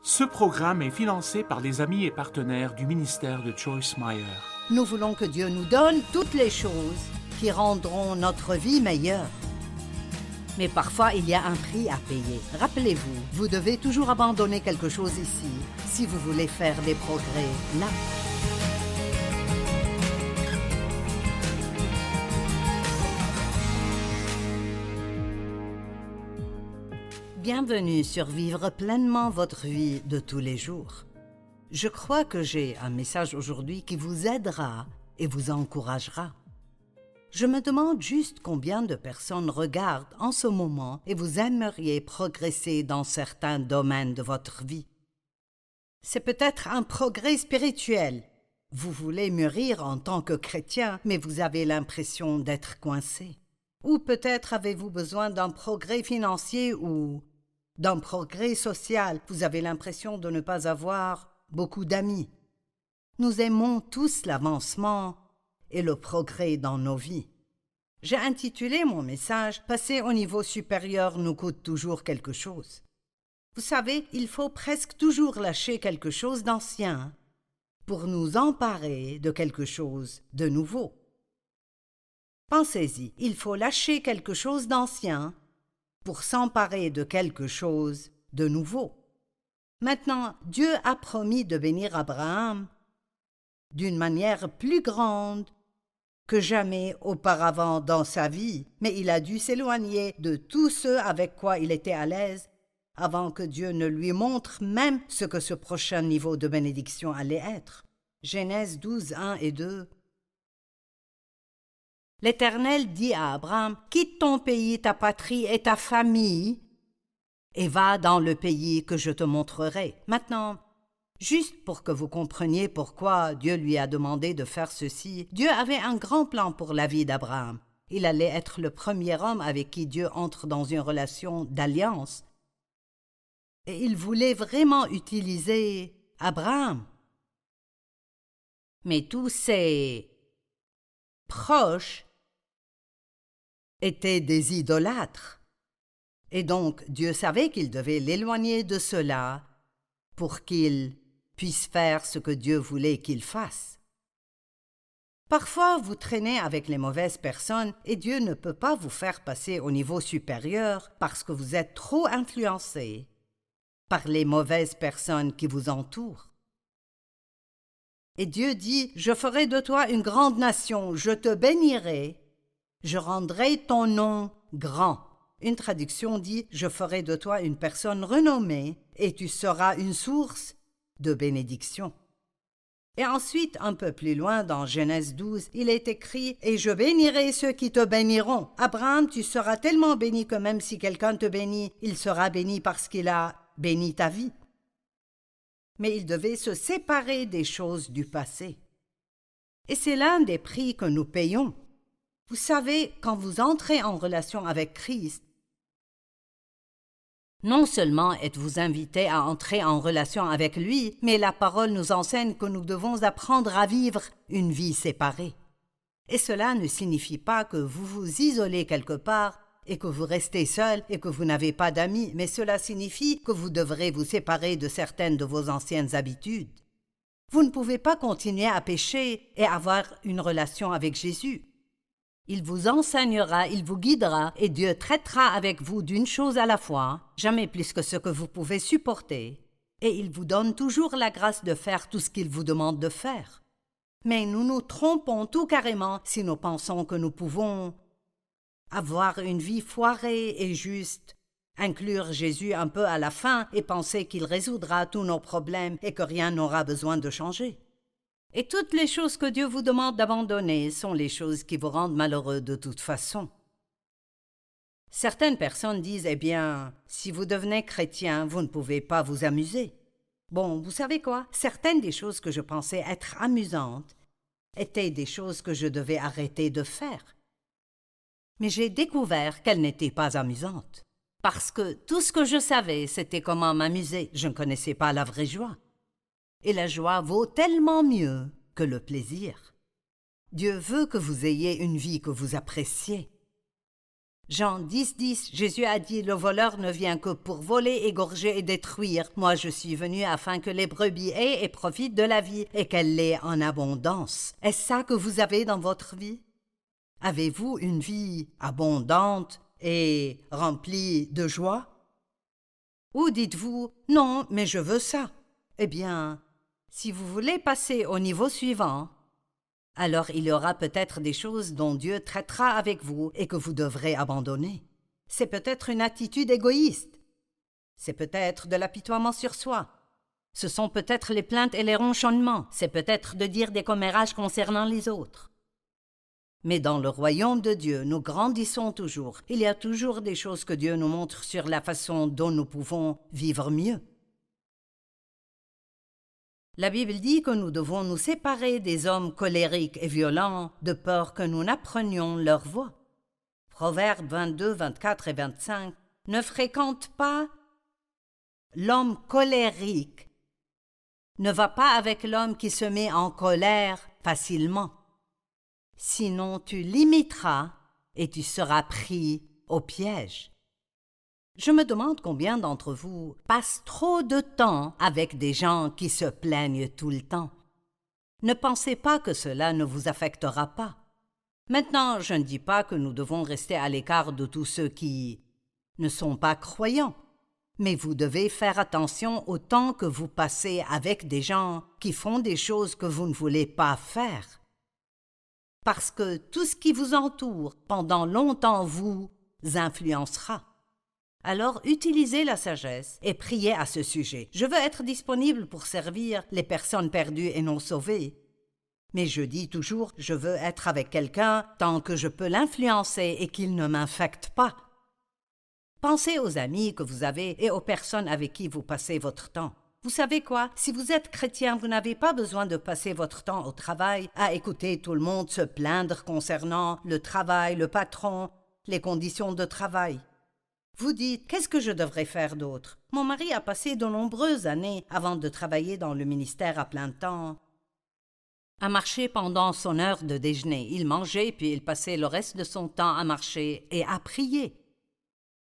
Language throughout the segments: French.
Ce programme est financé par les amis et partenaires du ministère de Joyce Meyer. Nous voulons que Dieu nous donne toutes les choses qui rendront notre vie meilleure. Mais parfois, il y a un prix à payer. Rappelez-vous, vous devez toujours abandonner quelque chose ici si vous voulez faire des progrès là. Bienvenue sur Vivre pleinement votre vie de tous les jours. Je crois que j'ai un message aujourd'hui qui vous aidera et vous encouragera. Je me demande juste combien de personnes regardent en ce moment et vous aimeriez progresser dans certains domaines de votre vie. C'est peut-être un progrès spirituel. Vous voulez mûrir en tant que chrétien, mais vous avez l'impression d'être coincé. Ou peut-être avez-vous besoin d'un progrès financier ou d'un progrès social. Vous avez l'impression de ne pas avoir beaucoup d'amis. Nous aimons tous l'avancement et le progrès dans nos vies. J'ai intitulé mon message « Passer au niveau supérieur nous coûte toujours quelque chose ». Vous savez, il faut presque toujours lâcher quelque chose d'ancien pour nous emparer de quelque chose de nouveau. Pensez-y, il faut lâcher quelque chose d'ancien pour s'emparer de quelque chose de nouveau. Maintenant, Dieu a promis de bénir Abraham d'une manière plus grande que jamais auparavant dans sa vie, mais il a dû s'éloigner de tous ceux avec quoi il était à l'aise avant que Dieu ne lui montre même ce que ce prochain niveau de bénédiction allait être. Genèse 12, 1 et 2. L'Éternel dit à Abraham, « Quitte ton pays, ta patrie et ta famille, et va dans le pays que je te montrerai. » Maintenant, juste pour que vous compreniez pourquoi Dieu lui a demandé de faire ceci, Dieu avait un grand plan pour la vie d'Abraham. Il allait être le premier homme avec qui Dieu entre dans une relation d'alliance. Et il voulait vraiment utiliser Abraham. Mais tous ses proches étaient des idolâtres. Et donc, Dieu savait qu'il devait l'éloigner de cela pour qu'il puisse faire ce que Dieu voulait qu'il fasse. Parfois, vous traînez avec les mauvaises personnes et Dieu ne peut pas vous faire passer au niveau supérieur parce que vous êtes trop influencé par les mauvaises personnes qui vous entourent. Et Dieu dit, « Je ferai de toi une grande nation, je te bénirai, je rendrai ton nom grand. » Une traduction dit, « Je ferai de toi une personne renommée et tu seras une source de bénédiction. » Et ensuite, un peu plus loin, dans Genèse 12, il est écrit « Et je bénirai ceux qui te béniront. » Abraham, tu seras tellement béni que même si quelqu'un te bénit, il sera béni parce qu'il a béni ta vie. Mais il devait se séparer des choses du passé. Et c'est l'un des prix que nous payons. Vous savez, quand vous entrez en relation avec Christ, non seulement êtes-vous invité à entrer en relation avec lui, mais la parole nous enseigne que nous devons apprendre à vivre une vie séparée. Et cela ne signifie pas que vous vous isolez quelque part et que vous restez seul et que vous n'avez pas d'amis, mais cela signifie que vous devrez vous séparer de certaines de vos anciennes habitudes. Vous ne pouvez pas continuer à pécher et avoir une relation avec Jésus. Il vous enseignera, il vous guidera et Dieu traitera avec vous d'une chose à la fois, jamais plus que ce que vous pouvez supporter. Et il vous donne toujours la grâce de faire tout ce qu'il vous demande de faire. Mais nous nous trompons tout carrément si nous pensons que nous pouvons avoir une vie foirée et juste, inclure Jésus un peu à la fin et penser qu'il résoudra tous nos problèmes et que rien n'aura besoin de changer. Et toutes les choses que Dieu vous demande d'abandonner sont les choses qui vous rendent malheureux de toute façon. Certaines personnes disent, eh bien, si vous devenez chrétien, vous ne pouvez pas vous amuser. Bon, vous savez quoi? Certaines des choses que je pensais être amusantes étaient des choses que je devais arrêter de faire. Mais j'ai découvert qu'elles n'étaient pas amusantes. Parce que tout ce que je savais, c'était comment m'amuser. Je ne connaissais pas la vraie joie. Et la joie vaut tellement mieux que le plaisir. Dieu veut que vous ayez une vie que vous appréciez. Jean 10, Jésus a dit, « Le voleur ne vient que pour voler, égorger et détruire. Moi, je suis venu afin que les brebis aient et profitent de la vie et qu'elle l'ait en abondance. » Est-ce ça que vous avez dans votre vie? Avez-vous une vie abondante et remplie de joie? Ou dites-vous, « Non, mais je veux ça. » Eh bien, si vous voulez passer au niveau suivant, alors il y aura peut-être des choses dont Dieu traitera avec vous et que vous devrez abandonner. C'est peut-être une attitude égoïste. C'est peut-être de l'apitoiement sur soi. Ce sont peut-être les plaintes et les ronchonnements. C'est peut-être de dire des commérages concernant les autres. Mais dans le royaume de Dieu, nous grandissons toujours. Il y a toujours des choses que Dieu nous montre sur la façon dont nous pouvons vivre mieux. La Bible dit que nous devons nous séparer des hommes colériques et violents de peur que nous n'apprenions leur voie. Proverbes 22, 24 et 25 ne fréquente pas l'homme colérique, ne va pas avec l'homme qui se met en colère facilement. Sinon tu l'imiteras et tu seras pris au piège. Je me demande combien d'entre vous passent trop de temps avec des gens qui se plaignent tout le temps. Ne pensez pas que cela ne vous affectera pas. Maintenant, je ne dis pas que nous devons rester à l'écart de tous ceux qui ne sont pas croyants, mais vous devez faire attention au temps que vous passez avec des gens qui font des choses que vous ne voulez pas faire. Parce que tout ce qui vous entoure pendant longtemps vous influencera. Alors utilisez la sagesse et priez à ce sujet. Je veux être disponible pour servir les personnes perdues et non sauvées. Mais je dis toujours, je veux être avec quelqu'un tant que je peux l'influencer et qu'il ne m'infecte pas. Pensez aux amis que vous avez et aux personnes avec qui vous passez votre temps. Vous savez quoi? Si vous êtes chrétien, vous n'avez pas besoin de passer votre temps au travail à écouter tout le monde se plaindre concernant le travail, le patron, les conditions de travail. Vous dites, qu'est-ce que je devrais faire d'autre? Mon mari a passé de nombreuses années avant de travailler dans le ministère à plein temps, à marcher pendant son heure de déjeuner. Il mangeait puis il passait le reste de son temps à marcher et à prier.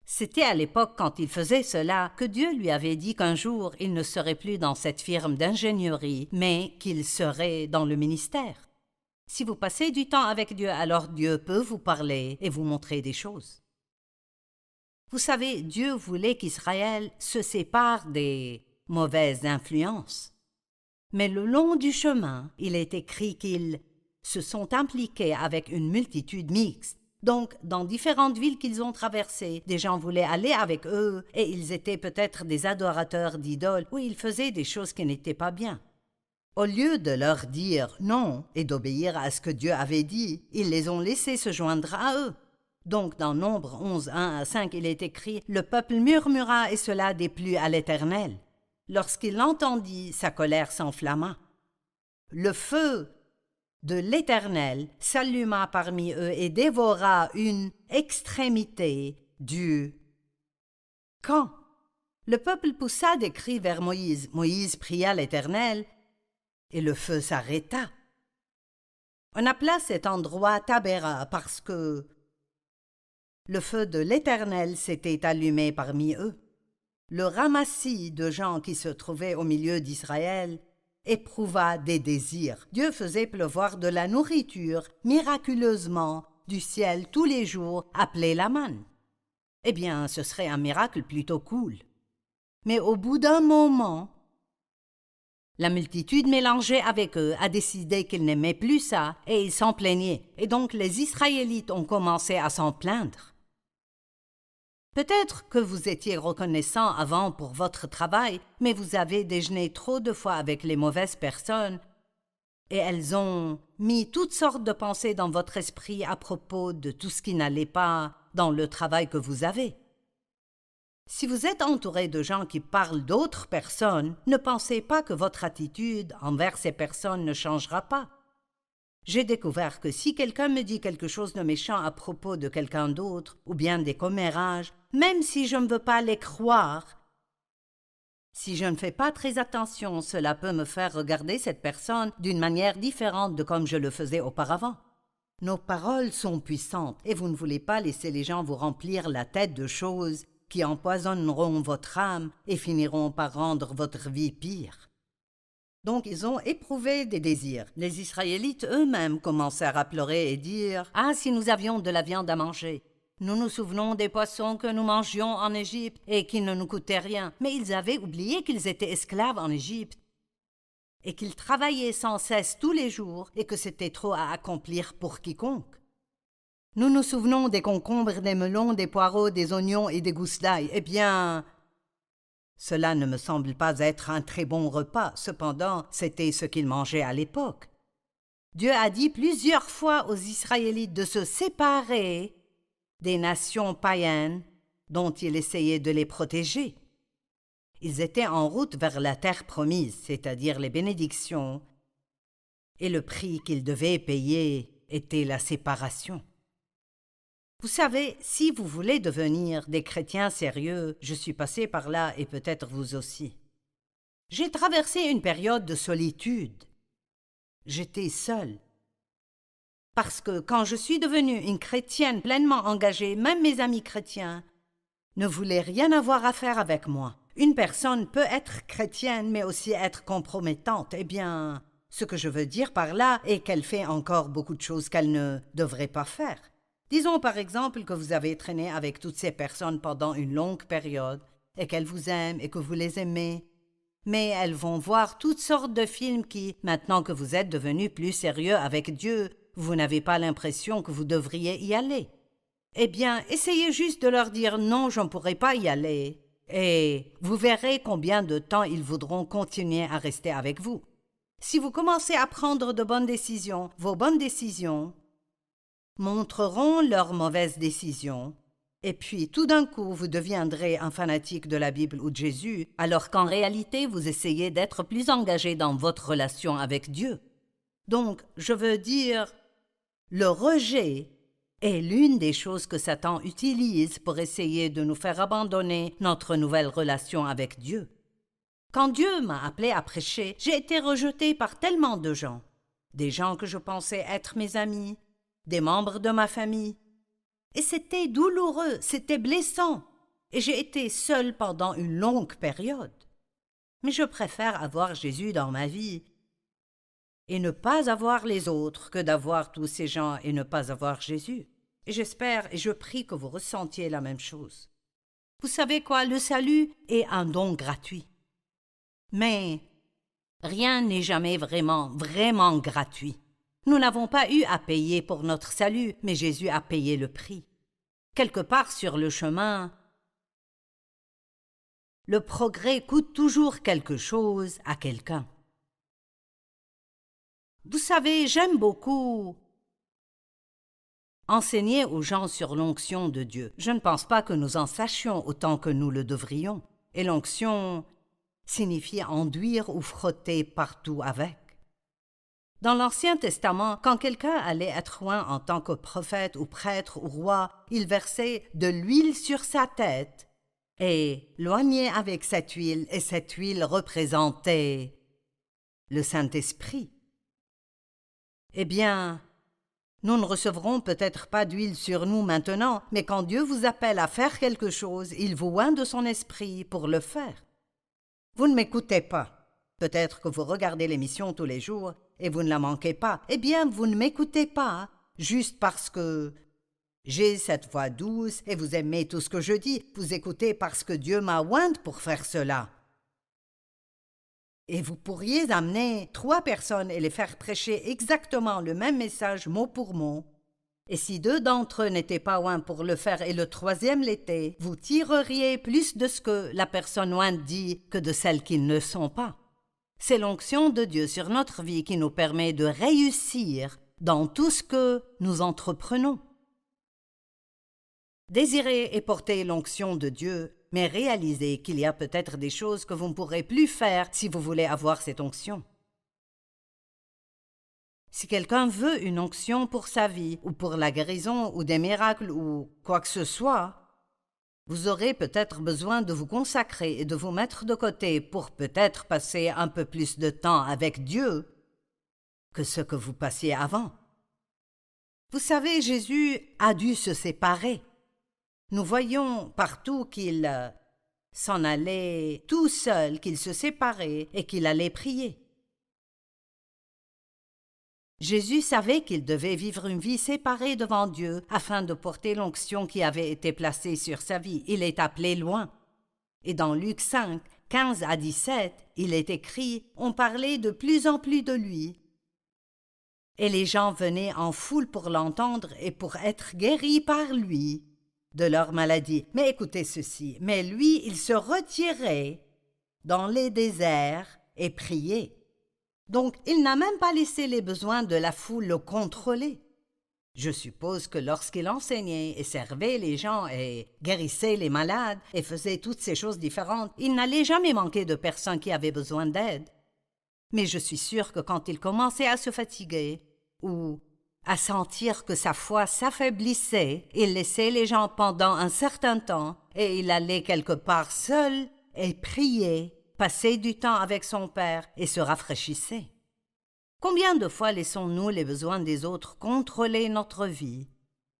C'était à l'époque quand il faisait cela que Dieu lui avait dit qu'un jour il ne serait plus dans cette firme d'ingénierie, mais qu'il serait dans le ministère. Si vous passez du temps avec Dieu, alors Dieu peut vous parler et vous montrer des choses. Vous savez, Dieu voulait qu'Israël se sépare des mauvaises influences. Mais le long du chemin, il est écrit qu'ils se sont impliqués avec une multitude mixte. Donc, dans différentes villes qu'ils ont traversées, des gens voulaient aller avec eux et ils étaient peut-être des adorateurs d'idoles où ils faisaient des choses qui n'étaient pas bien. Au lieu de leur dire non et d'obéir à ce que Dieu avait dit, ils les ont laissés se joindre à eux. Donc, dans Nombre 11, 1 à 5, il est écrit « Le peuple murmura et cela déplut à l'Éternel. Lorsqu'il l'entendit, sa colère s'enflamma. Le feu de l'Éternel s'alluma parmi eux et dévora une extrémité du camp. Le peuple poussa des cris vers Moïse. Moïse pria l'Éternel et le feu s'arrêta. On appela cet endroit Tabéra parce que le feu de l'Éternel s'était allumé parmi eux. Le ramassis de gens qui se trouvaient au milieu d'Israël éprouva des désirs. Dieu faisait pleuvoir de la nourriture miraculeusement du ciel tous les jours, appelée la manne. Eh bien, ce serait un miracle plutôt cool. Mais au bout d'un moment, la multitude mélangée avec eux a décidé qu'ils n'aimaient plus ça et ils s'en plaignaient. Et donc les Israélites ont commencé à s'en plaindre. Peut-être que vous étiez reconnaissant avant pour votre travail, mais vous avez déjeuné trop de fois avec les mauvaises personnes et elles ont mis toutes sortes de pensées dans votre esprit à propos de tout ce qui n'allait pas dans le travail que vous avez. Si vous êtes entouré de gens qui parlent d'autres personnes, ne pensez pas que votre attitude envers ces personnes ne changera pas. J'ai découvert que si quelqu'un me dit quelque chose de méchant à propos de quelqu'un d'autre, ou bien des commérages, même si je ne veux pas les croire, si je ne fais pas très attention, cela peut me faire regarder cette personne d'une manière différente de comme je le faisais auparavant. Nos paroles sont puissantes et vous ne voulez pas laisser les gens vous remplir la tête de choses qui empoisonneront votre âme et finiront par rendre votre vie pire. Donc ils ont éprouvé des désirs. Les Israélites eux-mêmes commencèrent à pleurer et dire « Ah, si nous avions de la viande à manger !» Nous nous souvenons des poissons que nous mangions en Égypte et qui ne nous coûtaient rien. Mais ils avaient oublié qu'ils étaient esclaves en Égypte et qu'ils travaillaient sans cesse tous les jours et que c'était trop à accomplir pour quiconque. Nous nous souvenons des concombres, des melons, des poireaux, des oignons et des gousses d'ail. Eh bien, cela ne me semble pas être un très bon repas. Cependant, c'était ce qu'ils mangeaient à l'époque. Dieu a dit plusieurs fois aux Israélites de se séparer des nations païennes dont il essayait de les protéger. Ils étaient en route vers la terre promise, c'est-à-dire les bénédictions, et le prix qu'ils devaient payer était la séparation. Vous savez, si vous voulez devenir des chrétiens sérieux, je suis passé par là et peut-être vous aussi. J'ai traversé une période de solitude. J'étais seule. Parce que quand je suis devenue une chrétienne pleinement engagée, même mes amis chrétiens ne voulaient rien avoir à faire avec moi. Une personne peut être chrétienne mais aussi être compromettante. Eh bien, ce que je veux dire par là est qu'elle fait encore beaucoup de choses qu'elle ne devrait pas faire. Disons par exemple que vous avez traîné avec toutes ces personnes pendant une longue période et qu'elles vous aiment et que vous les aimez. Mais elles vont voir toutes sortes de films qui, maintenant que vous êtes devenu plus sérieux avec Dieu, vous n'avez pas l'impression que vous devriez y aller. Eh bien, essayez juste de leur dire « non, je ne pourrai pas y aller ». Et vous verrez combien de temps ils voudront continuer à rester avec vous. Si vous commencez à prendre de bonnes décisions, vos bonnes décisions montreront leurs mauvaises décisions. Et puis, tout d'un coup, vous deviendrez un fanatique de la Bible ou de Jésus, alors qu'en réalité, vous essayez d'être plus engagé dans votre relation avec Dieu. Donc, je veux dire, le rejet est l'une des choses que Satan utilise pour essayer de nous faire abandonner notre nouvelle relation avec Dieu. Quand Dieu m'a appelé à prêcher, j'ai été rejeté par tellement de gens. Des gens que je pensais être mes amis, des membres de ma famille. Et c'était douloureux, c'était blessant. Et j'ai été seule pendant une longue période. Mais je préfère avoir Jésus dans ma vie et ne pas avoir les autres que d'avoir tous ces gens et ne pas avoir Jésus. Et j'espère et je prie que vous ressentiez la même chose. Vous savez quoi, le salut est un don gratuit. Mais rien n'est jamais vraiment gratuit. Nous n'avons pas eu à payer pour notre salut, mais Jésus a payé le prix. Quelque part sur le chemin, le progrès coûte toujours quelque chose à quelqu'un. Vous savez, j'aime beaucoup enseigner aux gens sur l'onction de Dieu. Je ne pense pas que nous en sachions autant que nous le devrions. Et l'onction signifie enduire ou frotter partout avec. Dans l'Ancien Testament, quand quelqu'un allait être oint en tant que prophète ou prêtre ou roi, il versait de l'huile sur sa tête et l'oignait avec cette huile, et cette huile représentait le Saint-Esprit. Eh bien, nous ne recevrons peut-être pas d'huile sur nous maintenant, mais quand Dieu vous appelle à faire quelque chose, il vous oint de son esprit pour le faire. Vous ne m'écoutez pas. Peut-être que vous regardez l'émission tous les jours et vous ne la manquez pas. Eh bien, vous ne m'écoutez pas, juste parce que j'ai cette voix douce et vous aimez tout ce que je dis. Vous écoutez parce que Dieu m'a ointe pour faire cela. Et vous pourriez amener 3 personnes et les faire prêcher exactement le même message mot pour mot. Et si 2 d'entre eux n'étaient pas oints pour le faire et le 3e l'était, vous tireriez plus de ce que la personne ointe dit que de celles qui ne le sont pas. C'est l'onction de Dieu sur notre vie qui nous permet de réussir dans tout ce que nous entreprenons. Désirez et portez l'onction de Dieu, mais réalisez qu'il y a peut-être des choses que vous ne pourrez plus faire si vous voulez avoir cette onction. Si quelqu'un veut une onction pour sa vie, ou pour la guérison, ou des miracles, ou quoi que ce soit, vous aurez peut-être besoin de vous consacrer et de vous mettre de côté pour peut-être passer un peu plus de temps avec Dieu que ce que vous passiez avant. Vous savez, Jésus a dû se séparer. Nous voyons partout qu'il s'en allait tout seul, qu'il se séparait et qu'il allait prier. Jésus savait qu'il devait vivre une vie séparée devant Dieu afin de porter l'onction qui avait été placée sur sa vie. Il est appelé loin. Et dans Luc 5, 15 à 17, il est écrit « On parlait de plus en plus de lui. » Et les gens venaient en foule pour l'entendre et pour être guéris par lui de leur maladie. Mais écoutez ceci, mais lui, il se retirait dans les déserts et priait. Donc, il n'a même pas laissé les besoins de la foule le contrôler. Je suppose que lorsqu'il enseignait et servait les gens et guérissait les malades et faisait toutes ces choses différentes, il n'allait jamais manquer de personnes qui avaient besoin d'aide. Mais je suis sûre que quand il commençait à se fatiguer ou à sentir que sa foi s'affaiblissait, il laissait les gens pendant un certain temps et il allait quelque part seul et priait, passait du temps avec son Père et se rafraîchissait. Combien de fois laissons-nous les besoins des autres contrôler notre vie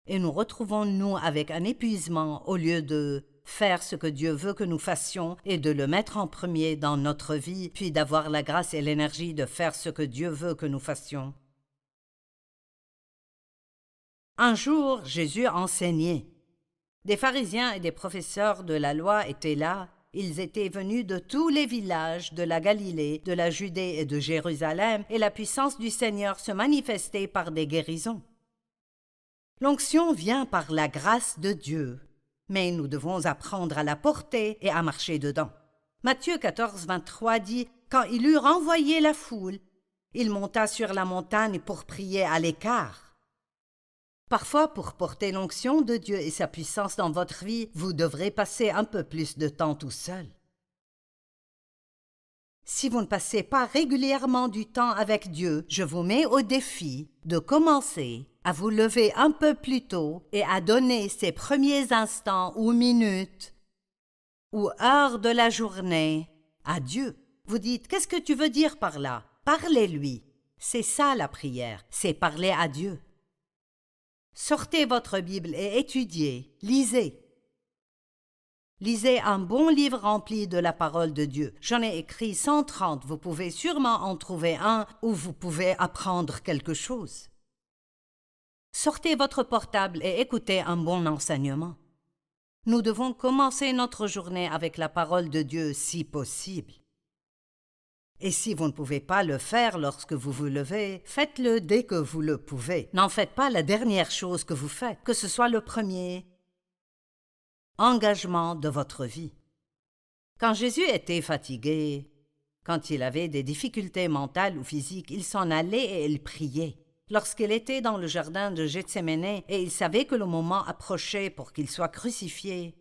et nous retrouvons-nous avec un épuisement au lieu de faire ce que Dieu veut que nous fassions et de le mettre en premier dans notre vie, puis d'avoir la grâce et l'énergie de faire ce que Dieu veut que nous fassions. Un jour, Jésus enseignait. Des pharisiens et des professeurs de la loi étaient là. Ils étaient venus de tous les villages de la Galilée, de la Judée et de Jérusalem, et la puissance du Seigneur se manifestait par des guérisons. L'onction vient par la grâce de Dieu, mais nous devons apprendre à la porter et à marcher dedans. Matthieu 14, 23 dit « Quand il eut renvoyé la foule, il monta sur la montagne pour prier à l'écart. » Parfois, pour porter l'onction de Dieu et sa puissance dans votre vie, vous devrez passer un peu plus de temps tout seul. Si vous ne passez pas régulièrement du temps avec Dieu, je vous mets au défi de commencer à vous lever un peu plus tôt et à donner ces premiers instants ou minutes ou heures de la journée à Dieu. Vous dites, qu'est-ce que tu veux dire par là? Parlez-lui. C'est ça la prière, c'est parler à Dieu. Sortez votre Bible et étudiez, lisez. Lisez un bon livre rempli de la parole de Dieu. J'en ai écrit 130, vous pouvez sûrement en trouver un où vous pouvez apprendre quelque chose. Sortez votre portable et écoutez un bon enseignement. Nous devons commencer notre journée avec la parole de Dieu si possible. Et si vous ne pouvez pas le faire lorsque vous vous levez, faites-le dès que vous le pouvez. N'en faites pas la dernière chose que vous faites, que ce soit le premier engagement de votre vie. Quand Jésus était fatigué, quand il avait des difficultés mentales ou physiques, il s'en allait et il priait. Lorsqu'il était dans le jardin de Gethsémani et il savait que le moment approchait pour qu'il soit crucifié,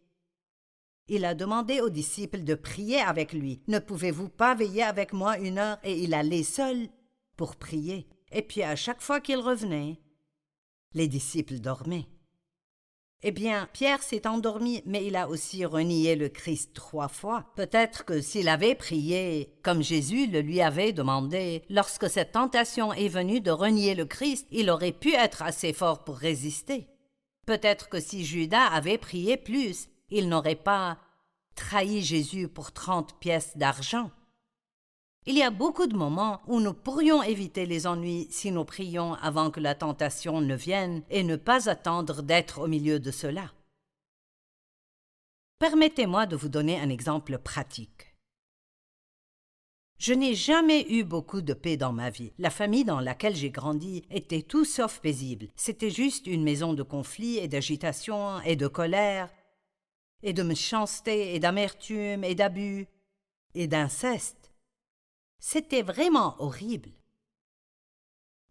il a demandé aux disciples de prier avec lui. « Ne pouvez-vous pas veiller avec moi 1 heure ?» Et il allait seul pour prier. Et puis à chaque fois qu'il revenait, les disciples dormaient. Eh bien, Pierre s'est endormi, mais il a aussi renié le Christ 3 fois. Peut-être que s'il avait prié comme Jésus le lui avait demandé, lorsque cette tentation est venue de renier le Christ, il aurait pu être assez fort pour résister. Peut-être que si Judas avait prié plus, il n'aurait pas trahi Jésus pour 30 pièces d'argent. Il y a beaucoup de moments où nous pourrions éviter les ennuis si nous prions avant que la tentation ne vienne et ne pas attendre d'être au milieu de cela. Permettez-moi de vous donner un exemple pratique. Je n'ai jamais eu beaucoup de paix dans ma vie. La famille dans laquelle j'ai grandi était tout sauf paisible. C'était juste une maison de conflits et d'agitation et de colère, et de méchanceté, et d'amertume, et d'abus, et d'inceste. C'était vraiment horrible.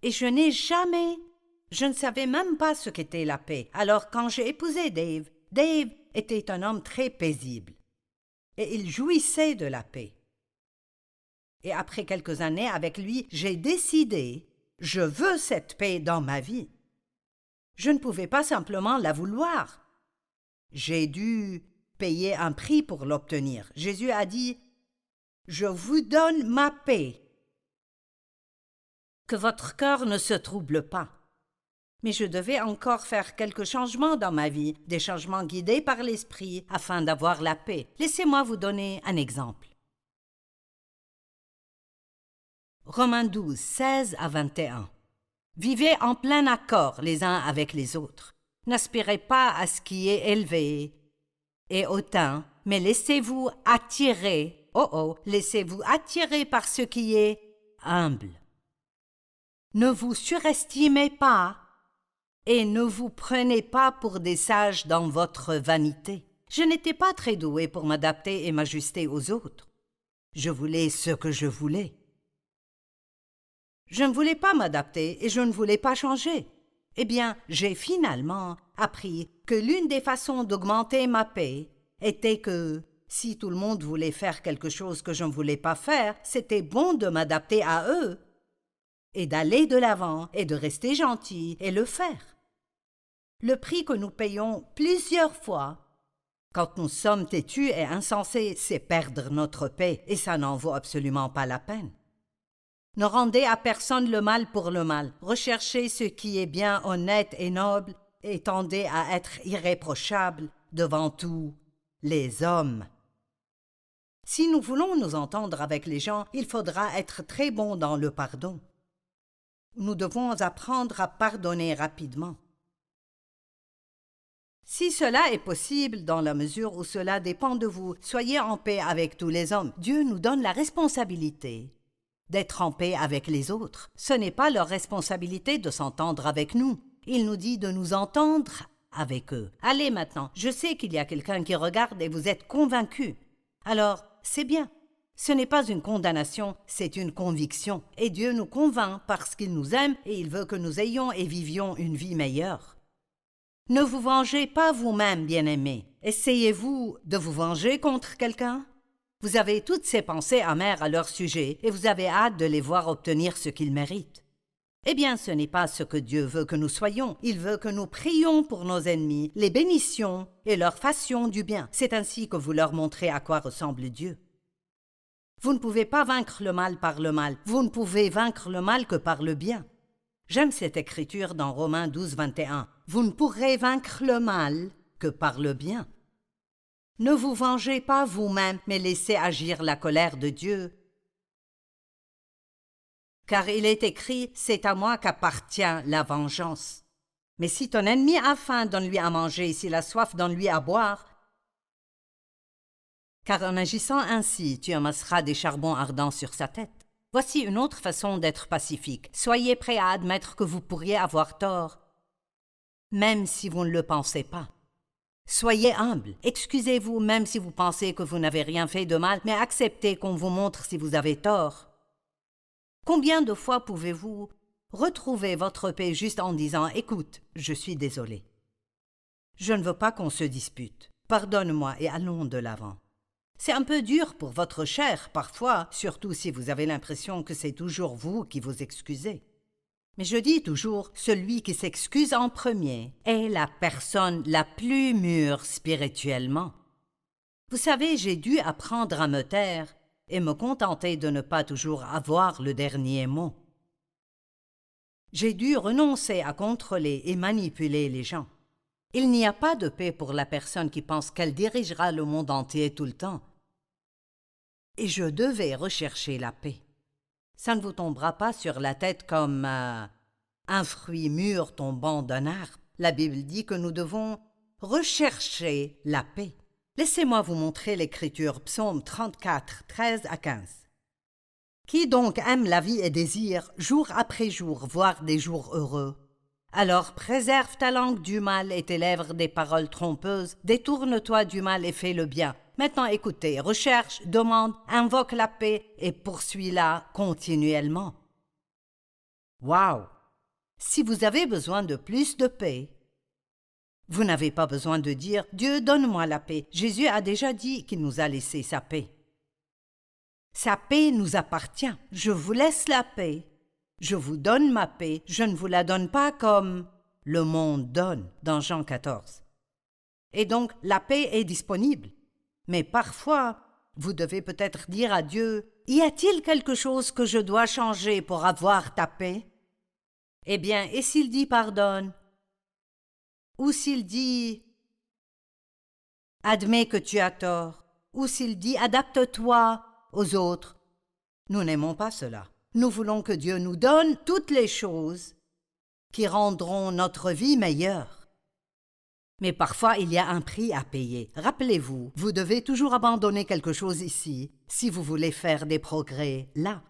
Et je ne savais même pas ce qu'était la paix. Alors quand j'ai épousé Dave, Dave était un homme très paisible. Et il jouissait de la paix. Et après quelques années avec lui, j'ai décidé, je veux cette paix dans ma vie. Je ne pouvais pas simplement la vouloir. J'ai dû payer un prix pour l'obtenir. Jésus a dit « Je vous donne ma paix. Que votre cœur ne se trouble pas. Mais je devais encore faire quelques changements dans ma vie, des changements guidés par l'Esprit afin d'avoir la paix. Laissez-moi vous donner un exemple. Romains 12, 16 à 21. Vivez en plein accord les uns avec les autres. N'aspirez pas à ce qui est élevé et hautain, mais laissez-vous attirer, laissez-vous attirer par ce qui est humble. Ne vous surestimez pas et ne vous prenez pas pour des sages dans votre vanité. Je n'étais pas très douée pour m'adapter et m'ajuster aux autres. Je voulais ce que je voulais. Je ne voulais pas m'adapter et je ne voulais pas changer. Eh bien, j'ai finalement appris que l'une des façons d'augmenter ma paix était que, si tout le monde voulait faire quelque chose que je ne voulais pas faire, c'était bon de m'adapter à eux et d'aller de l'avant et de rester gentil et le faire. Le prix que nous payons plusieurs fois quand nous sommes têtus et insensés, c'est perdre notre paix et ça n'en vaut absolument pas la peine. Ne rendez à personne le mal pour le mal. Recherchez ce qui est bien, honnête et noble et tendez à être irréprochable devant tous les hommes. Si nous voulons nous entendre avec les gens, il faudra être très bon dans le pardon. Nous devons apprendre à pardonner rapidement. Si cela est possible dans la mesure où cela dépend de vous, soyez en paix avec tous les hommes. Dieu nous donne la responsabilité d'être en paix avec les autres. Ce n'est pas leur responsabilité de s'entendre avec nous. Il nous dit de nous entendre avec eux. Allez maintenant, je sais qu'il y a quelqu'un qui regarde et vous êtes convaincus. Alors, c'est bien. Ce n'est pas une condamnation, c'est une conviction. Et Dieu nous convainc parce qu'il nous aime et il veut que nous ayons et vivions une vie meilleure. Ne vous vengez pas vous-même, bien-aimés. Essayez-vous de vous venger contre quelqu'un? Vous avez toutes ces pensées amères à leur sujet et vous avez hâte de les voir obtenir ce qu'ils méritent. Eh bien, ce n'est pas ce que Dieu veut que nous soyons. Il veut que nous prions pour nos ennemis, les bénissions et leur fassions du bien. C'est ainsi que vous leur montrez à quoi ressemble Dieu. Vous ne pouvez pas vaincre le mal par le mal. Vous ne pouvez vaincre le mal que par le bien. J'aime cette écriture dans Romains 12, 21. Vous ne pourrez vaincre le mal que par le bien. Ne vous vengez pas vous-même, mais laissez agir la colère de Dieu. Car il est écrit, c'est à moi qu'appartient la vengeance. Mais si ton ennemi a faim, donne-lui à manger, s'il a soif, donne-lui à boire. Car en agissant ainsi, tu amasseras des charbons ardents sur sa tête. Voici une autre façon d'être pacifique. Soyez prêts à admettre que vous pourriez avoir tort, même si vous ne le pensez pas. Soyez humble, excusez-vous même si vous pensez que vous n'avez rien fait de mal, mais acceptez qu'on vous montre si vous avez tort. Combien de fois pouvez-vous retrouver votre paix juste en disant « Écoute, je suis désolé. Je ne veux pas qu'on se dispute. Pardonne-moi et allons de l'avant. » C'est un peu dur pour votre chair parfois, surtout si vous avez l'impression que c'est toujours vous qui vous excusez. Mais je dis toujours, celui qui s'excuse en premier est la personne la plus mûre spirituellement. Vous savez, j'ai dû apprendre à me taire et me contenter de ne pas toujours avoir le dernier mot. J'ai dû renoncer à contrôler et manipuler les gens. Il n'y a pas de paix pour la personne qui pense qu'elle dirigera le monde entier tout le temps. Et je devais rechercher la paix. Ça ne vous tombera pas sur la tête comme un fruit mûr tombant d'un arbre. La Bible dit que nous devons rechercher la paix. Laissez-moi vous montrer l'écriture, Psaume 34, 13 à 15. Qui donc aime la vie et désire, jour après jour, voir des jours heureux? Alors préserve ta langue du mal et tes lèvres des paroles trompeuses. Détourne-toi du mal et fais le bien. Maintenant écoutez, recherche, demande, invoque la paix et poursuis-la continuellement. Waouh! Si vous avez besoin de plus de paix, vous n'avez pas besoin de dire « Dieu, donne-moi la paix ». Jésus a déjà dit qu'il nous a laissé sa paix. Sa paix nous appartient. Je vous laisse la paix. Je vous donne ma paix. Je ne vous la donne pas comme le monde donne dans Jean 14. Et donc, la paix est disponible. Mais parfois, vous devez peut-être dire à Dieu « Y a-t-il quelque chose que je dois changer pour avoir ta paix ?» Eh bien, et s'il dit pardonne? Ou s'il dit admets que tu as tort? Ou s'il dit adapte-toi aux autres? Nous n'aimons pas cela. Nous voulons que Dieu nous donne toutes les choses qui rendront notre vie meilleure. Mais parfois, il y a un prix à payer. Rappelez-vous, vous devez toujours abandonner quelque chose ici si vous voulez faire des progrès là.